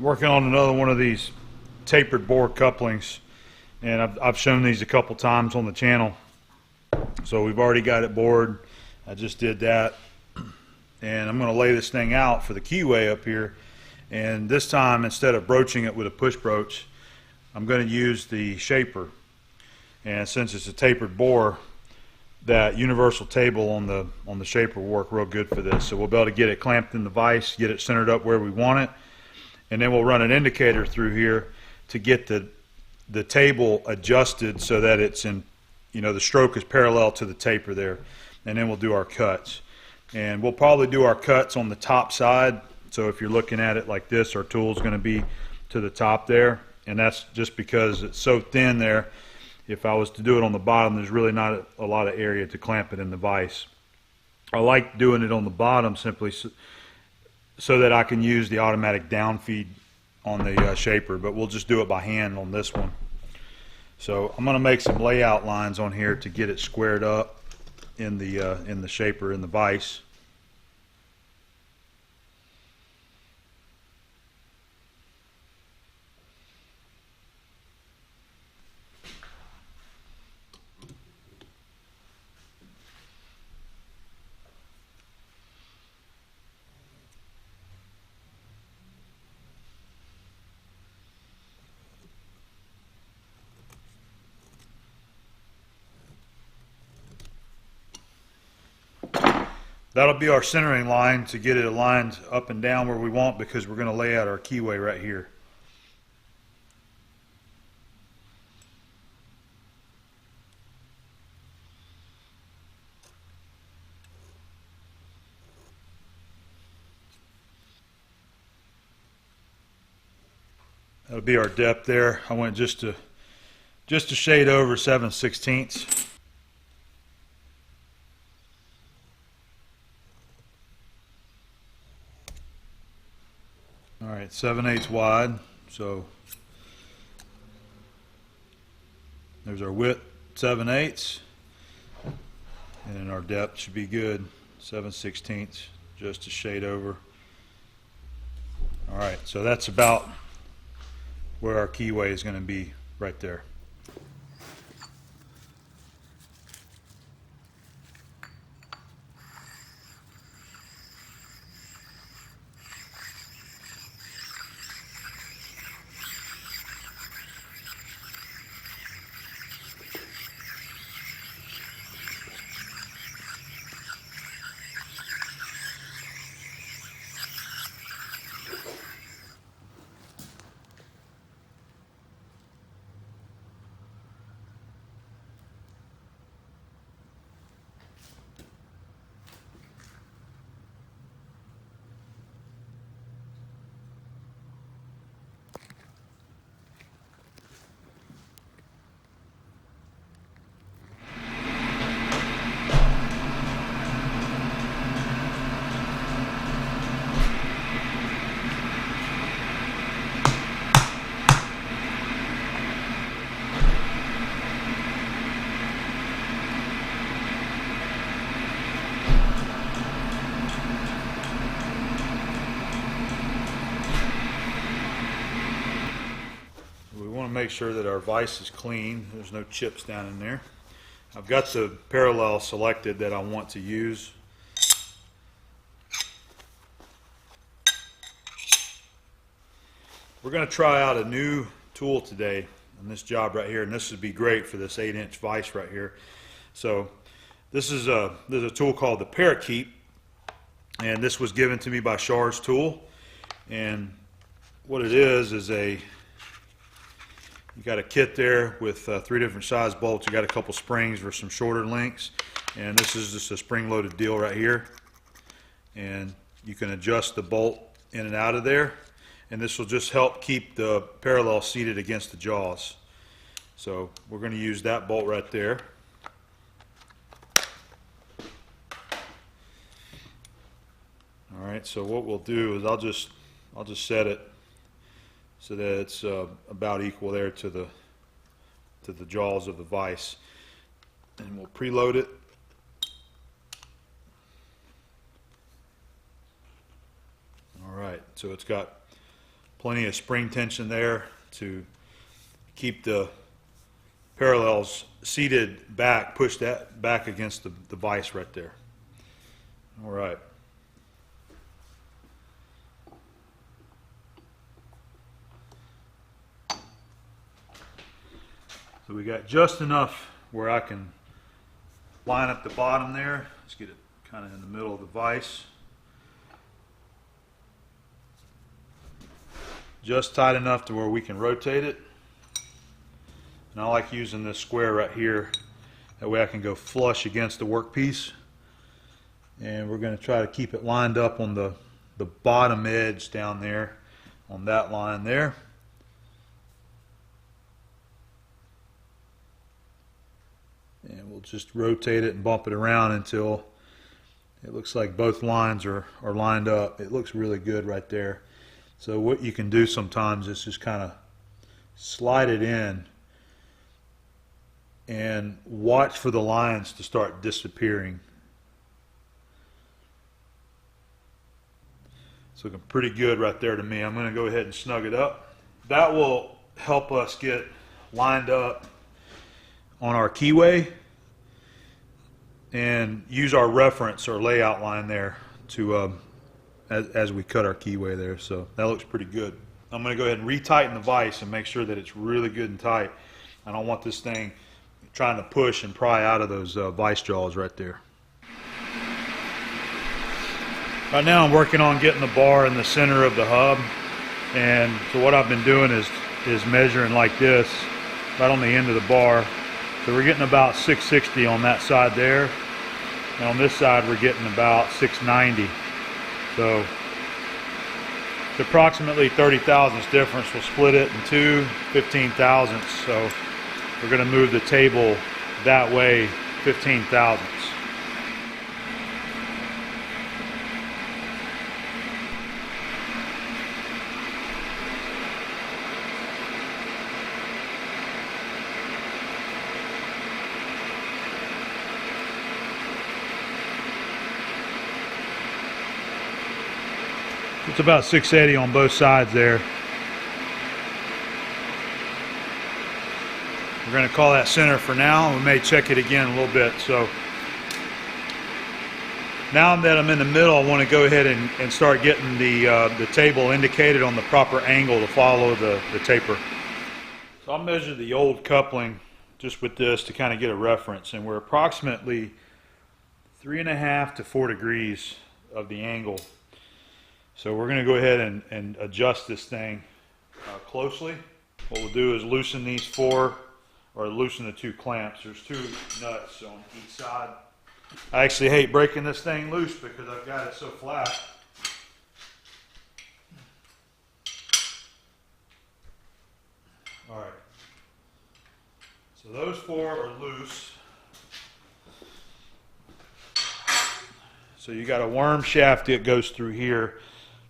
Working on another one of these tapered bore couplings, and I've shown these a couple times on the channel. So we've already got it bored. I just did that, and I'm going to lay this thing out for the Keyway up here. And this time, instead of broaching it with a push broach, I'm going to use the shaper. And since it's a tapered bore, that universal table on the shaper will work real good for this. So we'll be able to get it clamped in the vise, get it centered up where we want it, and then we'll run an indicator through here to get the table adjusted so that it's in, the stroke is parallel to the taper there. And then we'll do our cuts. And we'll probably do our cuts on the top side. So if you're looking at it like this, our tool is going to be to the top there. And that's just because it's so thin there. If I was to do it on the bottom, there's really not a lot of area to clamp it in the vise. I like doing it on the bottom simply so that I can use the automatic down feed on the shaper, but we'll just do it by hand on this one. So I'm going to make some layout lines on here to get it squared up in the shaper, in the vise. That'll be our centering line to get it aligned up and down where we want, because we're going to lay out our Keyway right here. That'll be our depth there. I went just a shade over 7/16. All right, 7/8 wide, so there's our width, 7/8, and then our depth should be good, 7/16, just a shade over. All right, so that's about where our Keyway is going to be, right there. Make sure that our vise is clean. There's no chips down in there. I've got the parallel selected that I want to use. We're going to try out a new tool today on this job right here, and this would be great for this 8-inch vise right here. So this is there's a tool called the Tapered, and this was given to me by Char's Tool. And what it is you got a kit there with 3 different size bolts. You got a couple springs for some shorter lengths, and this is just a spring-loaded deal right here. And you can adjust the bolt in and out of there, and this will just help keep the parallel seated against the jaws. So we're going to use that bolt right there. All right. So what we'll do is I'll just set it so that it's about equal there to the jaws of the vise, and we'll preload it. All right, so it's got Plenty of spring tension there to keep the parallels seated back, push that back against the vise right there. All right. So we got just enough where I can line up the bottom there. Let's get it kind of in the middle of the vise. Just tight enough to where we can rotate it. And I like using this square right here. That way I can go flush against the workpiece. And we're going to try to keep it lined up on the bottom edge down there, on that line there. And we'll just rotate it and bump it around until it looks like both lines are lined up. It looks really good right there. So what you can do sometimes is just kind of slide it in and watch for the lines to start disappearing. It's looking pretty good right there to me. I'm going to go ahead and snug it up. That will help us get lined up on our keyway and use our reference or layout line there to as we cut our keyway there. So that looks pretty good. I'm going to go ahead and retighten the vise and make sure that it's really good and tight. I don't want this thing trying to push and pry out of those vise jaws right there. Right now I'm working on getting the bar in the center of the hub, and so what I've been doing is measuring like this right on the end of the bar. So we're getting about 660 on that side there, and on this side we're getting about 690. So it's approximately 30 thousandths difference. We'll split it in two, 15 thousandths. So we're going to move the table that way 15 thousandths. It's about 680 on both sides there. We're going to call that center for now. We may check it again a little bit. So now that I'm in the middle, I want to go ahead and start getting the table indicated on the proper angle to follow the taper. So I'll measure the old coupling just with this to kind of get a reference, and we're approximately 3.5 to 4 degrees of the angle. So we're going to go ahead and adjust this thing closely. What we'll do is loosen these four, or loosen the two clamps. There's two nuts on each side. I actually hate breaking this thing loose because I've got it so flat. All right. So those four are loose. So you got a worm shaft that goes through here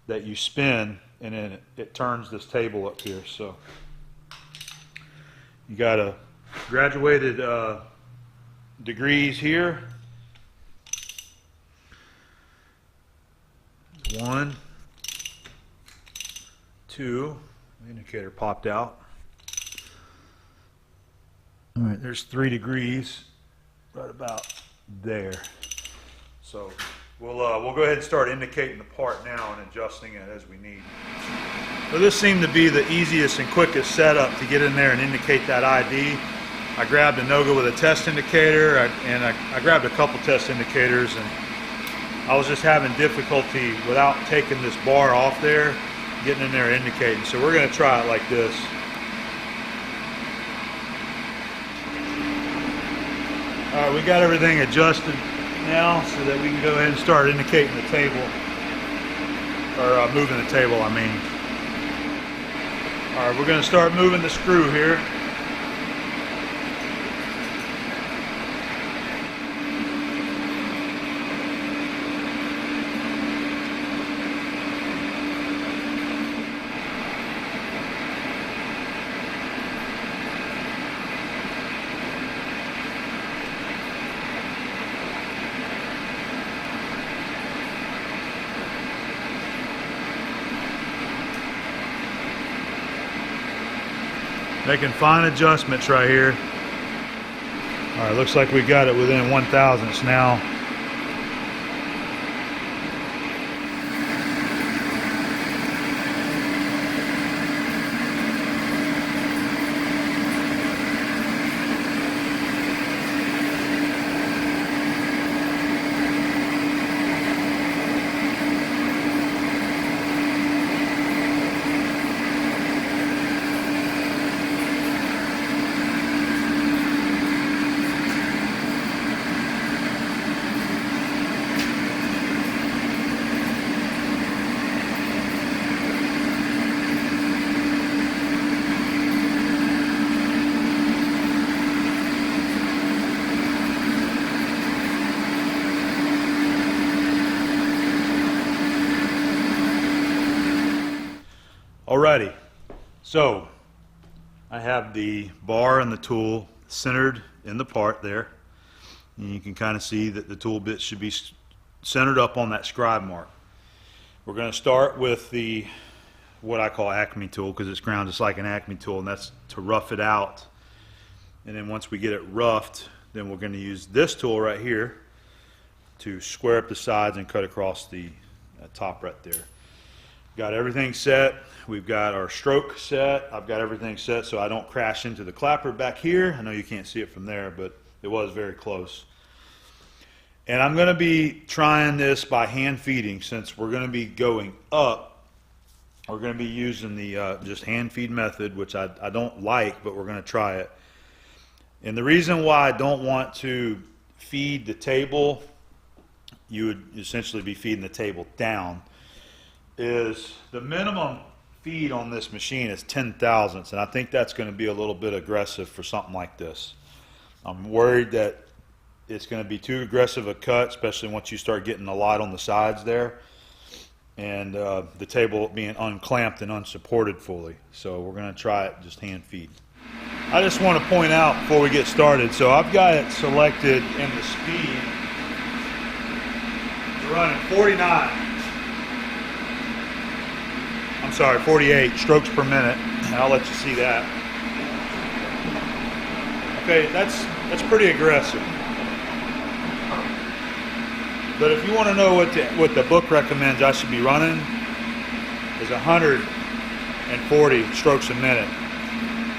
that you spin, and then it turns this table up here. So you got a graduated degrees here. 1, 2, indicator popped out. All right, there's 3 degrees right about there. So we'll go ahead and start indicating the part now and adjusting it as we need. So this seemed to be the easiest and quickest setup to get in there and indicate that ID. I grabbed a Noga with a test indicator, and I grabbed a couple test indicators, and I was just having difficulty without taking this bar off there, getting in there indicating. So we're going to try it like this. All right, we got everything adjusted now so that we can go ahead and start indicating the table, or moving the table, I mean. All right, we're going to start moving the screw here. Making fine adjustments right here. All right, looks like we got it within 1/1000ths now. Alrighty, so I have the bar and the tool centered in the part there. And you can kind of see that the tool bit should be centered up on that scribe mark. We're going to start with the what I call Acme tool, because it's ground just like an Acme tool, and that's to rough it out. And then once we get it roughed, then we're going to use this tool right here to square up the sides and cut across the top right there. Got everything set. We've got our stroke set. I've got everything set so I don't crash into the clapper back here. I know you can't see it from there, but it was very close. And I'm going to be trying this by hand feeding. Since we're going to be going up, we're going to be using the just hand feed method, which I don't like, but we're going to try it. And the reason why I don't want to feed the table, you would essentially be feeding the table down, is the minimum feed on this machine is 0.10 and I think that's going to be a little bit aggressive for something like this. I'm worried that it's going to be too aggressive a cut, especially once you start getting a lot on the sides there, and the table being unclamped and unsupported fully. So we're going to try it just hand feed. I just want to point out before we get started, so I've got it selected in the speed. We're running 48 strokes per minute, and I'll let you see that. Okay, that's pretty aggressive. But if you want to know what the book recommends I should be running, is 140 strokes a minute.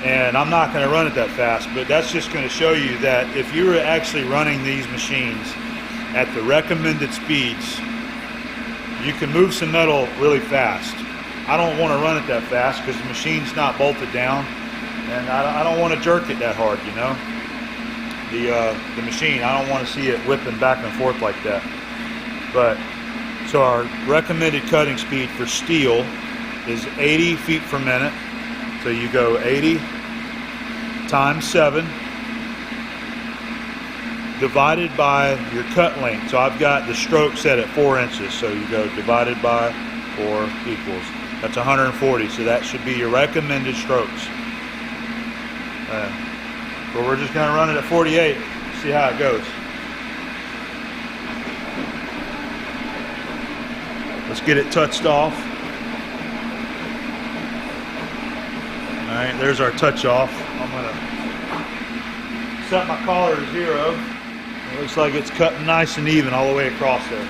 And I'm not going to run it that fast, but that's just going to show you that if you were actually running these machines at the recommended speeds, you can move some metal really fast. I don't want to run it that fast because the machine's not bolted down, and I don't want to jerk it that hard, you know. The machine, I don't want to see it whipping back and forth like that. But so our recommended cutting speed for steel is 80 feet per minute. So you go 80 times 7 divided by your cut length. So I've got the stroke set at 4 inches. So you go divided by 4 equals. That's 140, so that should be your recommended strokes. But we're just going to run it at 48, see how it goes. Let's get it touched off. All right, there's our touch off. I'm going to set my collar to 0. It looks like it's cutting nice and even all the way across there.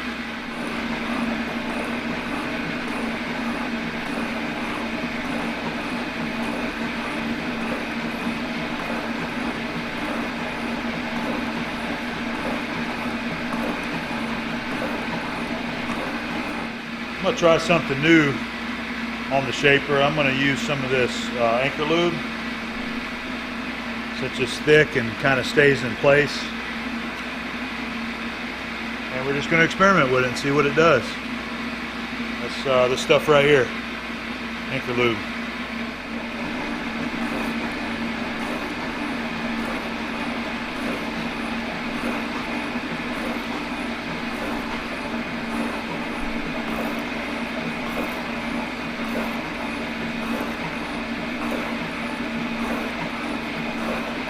I'm going to try something new on the shaper. I'm going to use some of this anchor lube. So it's just thick and kind of stays in place. And we're just going to experiment with it and see what it does. That's this stuff right here, anchor lube.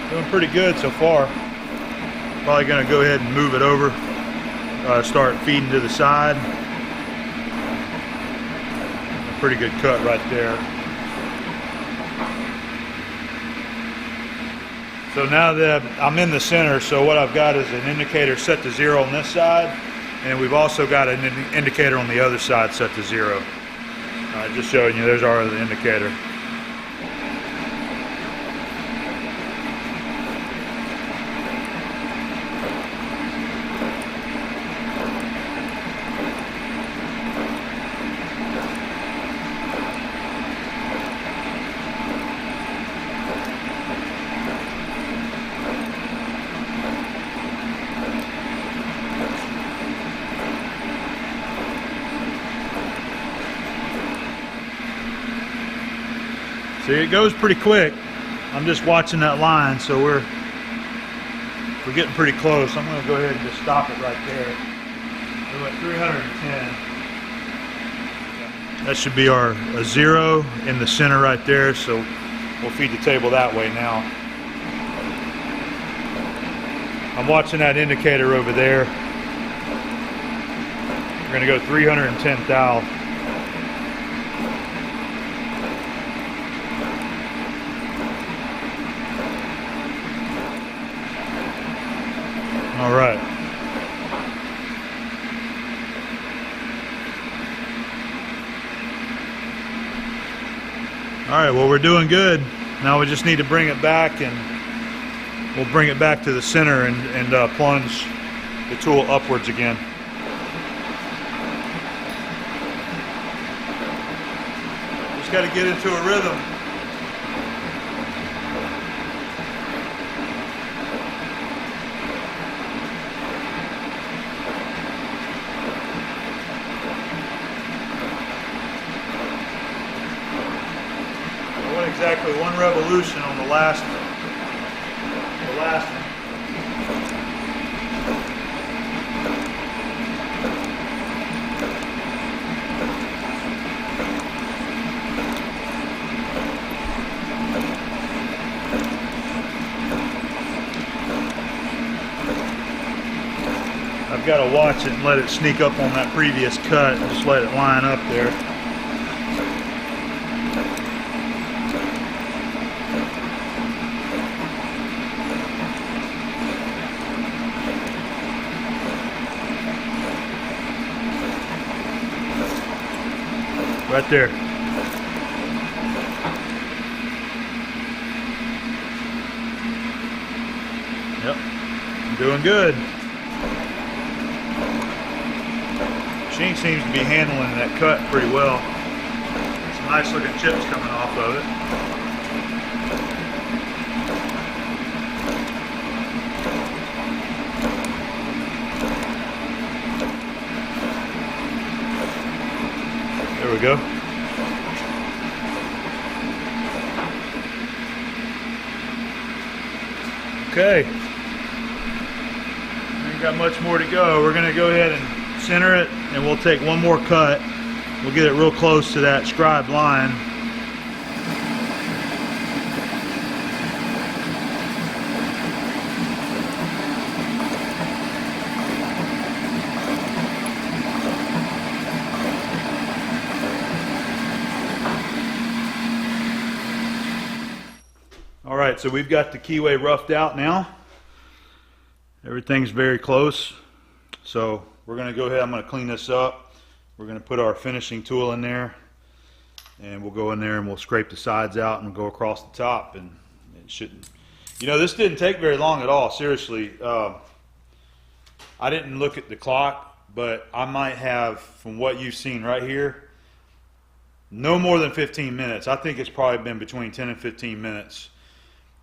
Doing pretty good so far. Probably going to go ahead and move it over. Start feeding to the side. A pretty good cut right there. So now that I'm in the center, so what I've got is an indicator set to 0 on this side, and we've also got an indicator on the other side set to 0. Just showing you, there's our other indicator. See, it goes pretty quick. I'm just watching that line, so we're getting pretty close. I'm going to go ahead and just stop it right there. We're at 310. That should be our 0 in the center right there, so we'll feed the table that way now. I'm watching that indicator over there. We're going to go 310 thou. All right. All right, well, we're doing good. Now we just need to bring it back, and we'll bring it back to the center and plunge the tool upwards again. Just got to get into a rhythm. Exactly one revolution on the last one. I've got to watch it and let it sneak up on that previous cut and just let it line up there. Right there. Yep, I'm doing good. Machine seems to be handling that cut pretty well. Some nice looking chips coming off of it. There we go. Okay. Ain't got much more to go. We're going to go ahead and center it, and we'll take one more cut. We'll get it real close to that scribed line. Alright, so we've got the keyway roughed out now. Everything's very close. So we're going to go ahead, I'm going to clean this up. We're going to put our finishing tool in there, and we'll go in there and we'll scrape the sides out and go across the top, and it shouldn't, you know, this didn't take very long at all, seriously. I didn't look at the clock, but I might have, from what you've seen right here, no more than 15 minutes. I think it's probably been between 10 and 15 minutes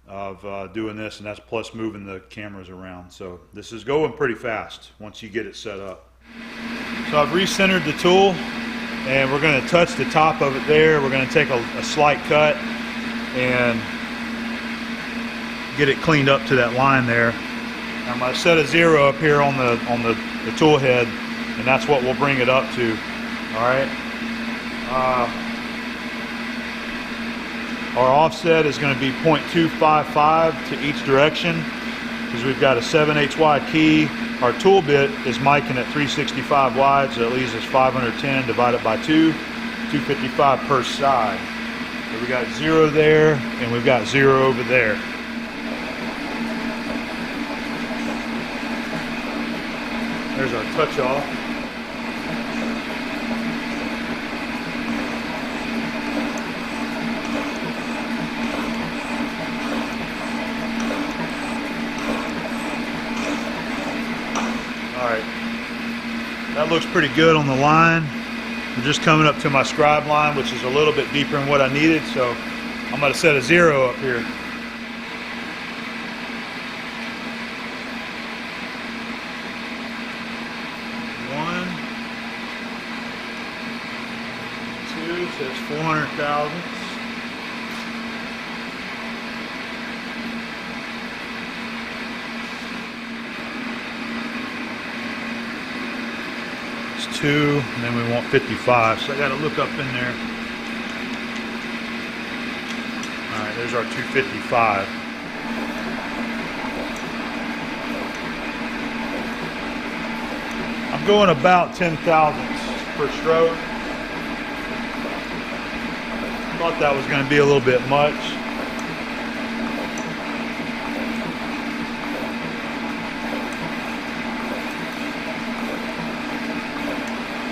of doing this, and that's plus moving the cameras around. So this is going pretty fast once you get it set up. So I've recentered the tool, and we're going to touch the top of it there. We're going to take a slight cut and get it cleaned up to that line there. I'm going to set a 0 up here on the tool head, and that's what we'll bring it up to. All right. Our offset is going to be 0.255 to each direction, because we've got a 7/8 wide key. Our tool bit is micing at 365 wide, so that leaves us 510 divided by 2, 255 per side. So we got 0 there, and we've got 0 over there. There's our touch off. Alright, that looks pretty good on the line. I'm just coming up to my scribe line, which is a little bit deeper than what I needed, so I'm going to set a 0 up here. One, two, so it's 400 thousandths. It's 2, and then we want 55, so I got to look up in there. Alright, there's our 255. I'm going about 10 thousandths per stroke. Thought that was going to be a little bit much.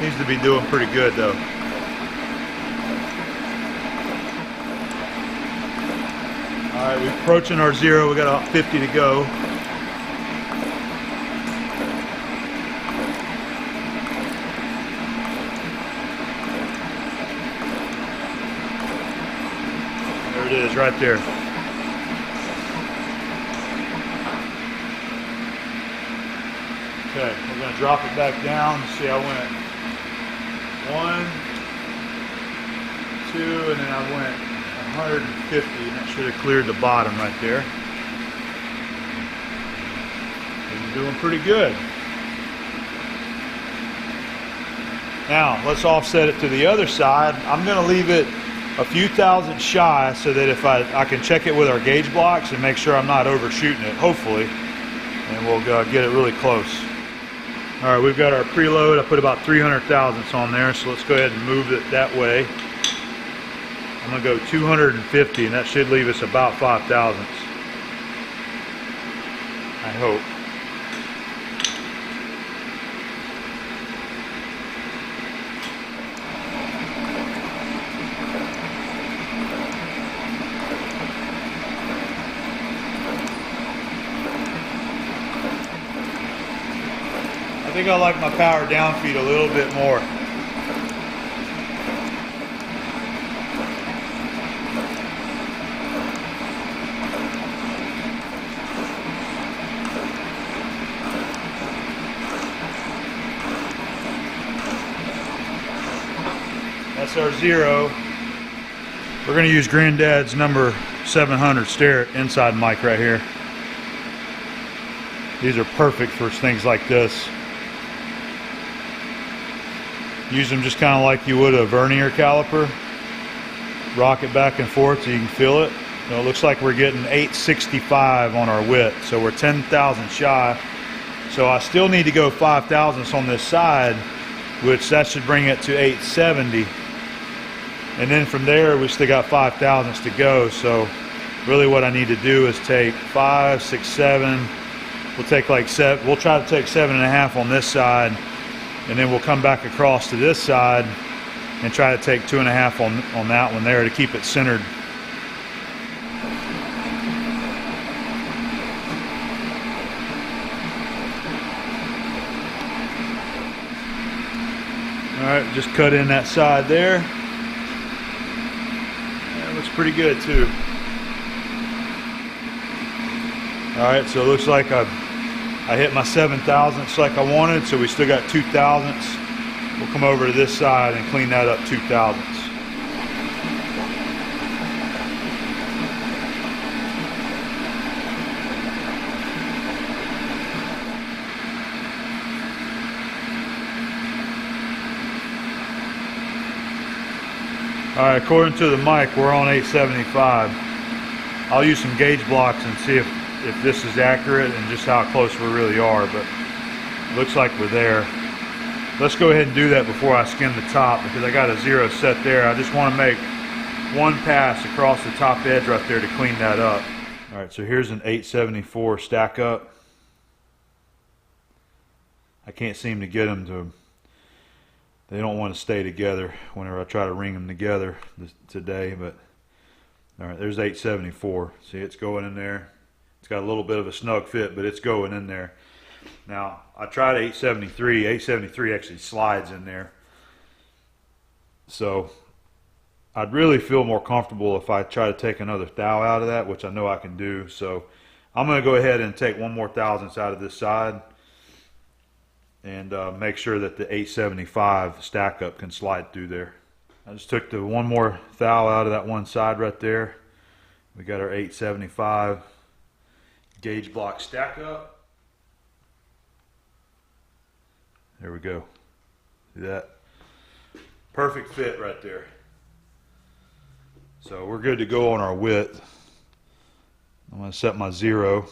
Seems to be doing pretty good though. Alright, we're approaching our 0. We got about 50 to go. There it is, right there. Okay, we're going to drop it back down. See, I went 1, 2, and then I went 150, and that should have cleared the bottom right there. We're doing pretty good. Now, let's offset it to the other side. I'm going to leave it a few thousand shy so that if I can check it with our gauge blocks and make sure I'm not overshooting it, hopefully, and we'll get it really close. Alright, we've got our preload. I put about 300 thousandths on there, so let's go ahead and move it that way. I'm going to go 250, and that should leave us about 5 thousandths. I hope. I think I like my power down feed a little bit more. That's our 0. We're going to use Granddad's number 700 Starrett inside mic right here. These are perfect for things like this. Use them just kind of like you would a vernier caliper. Rock it back and forth so you can feel it. So it looks like we're getting 865 on our width, so we're 10 thousandths shy. So I still need to go 5 thousandths on this side, which that should bring it to 870. And then from there we still got 5 thousandths to go. So really what I need to do is take 5, 6, 7. We'll take like 7. We'll try to take 7.5 on this side. And then we'll come back across to this side and try to take 2.5 on that one there to keep it centered. Alright, just cut in that side there. That looks pretty good too. Alright, so it looks like I hit my 7 thousandths like I wanted, so we still got 2 thousandths. We'll come over to this side and clean that up 2 thousandths. Alright, according to the mic, we're on 875. I'll use some gauge blocks and see if this is accurate and just how close we really are, but it looks like we're there. Let's go ahead and do that before I skin the top, because I got a 0 set there. I just want to make one pass across the top edge right there to clean that up. Alright, so here's an 874 stack up. I can't seem to get them to, they don't want to stay together whenever I try to ring them together today. But all right, there's 874. See, it's going in there. It's got a little bit of a snug fit, but it's going in there. Now, I tried 873. 873 actually slides in there. So I'd really feel more comfortable if I try to take another thou out of that, which I know I can do. So I'm going to go ahead and take one more thousandths out of this side and make sure that the 875 stack up can slide through there. I just took the one more thou out of that one side right there. We got our 875 gauge block stack up. There we go. See that? Perfect fit right there. So we're good to go on our width. I'm going to set my 0.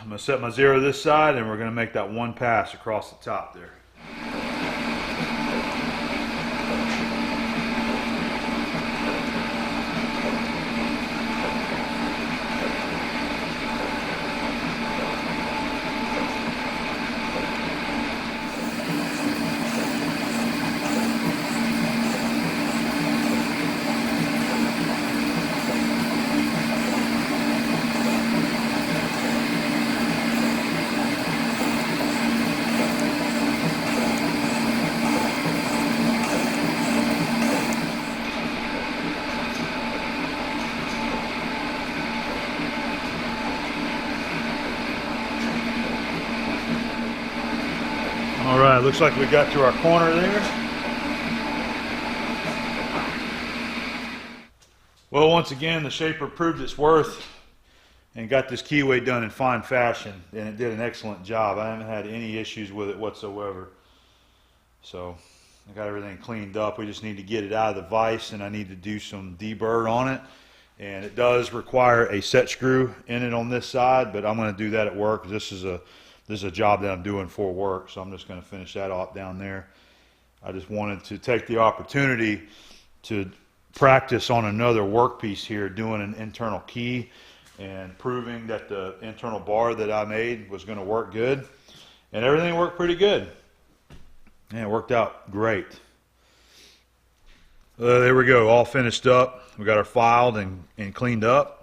I'm going to set my 0 this side, and we're going to make that one pass across the top there. All right, looks like we got to our corner there. Well, once again, the shaper proved its worth and got this keyway done in fine fashion, and it did an excellent job. I haven't had any issues with it whatsoever. So I got everything cleaned up. We just need to get it out of the vise, and I need to do some deburr on it. And it does require a set screw in it on this side, but I'm going to do that at work. This is a job that I'm doing for work, so I'm just going to finish that off down there. I just wanted to take the opportunity to practice on another workpiece here, doing an internal key and proving that the internal bar that I made was going to work good. And everything worked pretty good. And it worked out great. There we go, all finished up. We got our filed and cleaned up.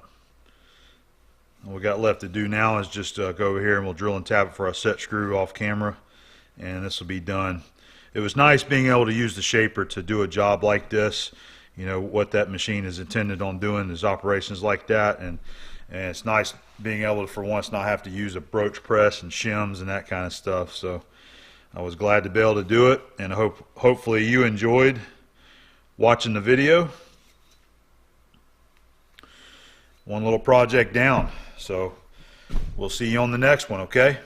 All we got left to do now is just go over here and we'll drill and tap it for our set screw off camera, and this will be done. It was nice being able to use the shaper to do a job like this. You know what that machine is intended on doing is operations like that, and it's nice being able to for once not have to use a broach press and shims and that kind of stuff. So I was glad to be able to do it, and hopefully you enjoyed watching the video. One little project down. So we'll see you on the next one, okay?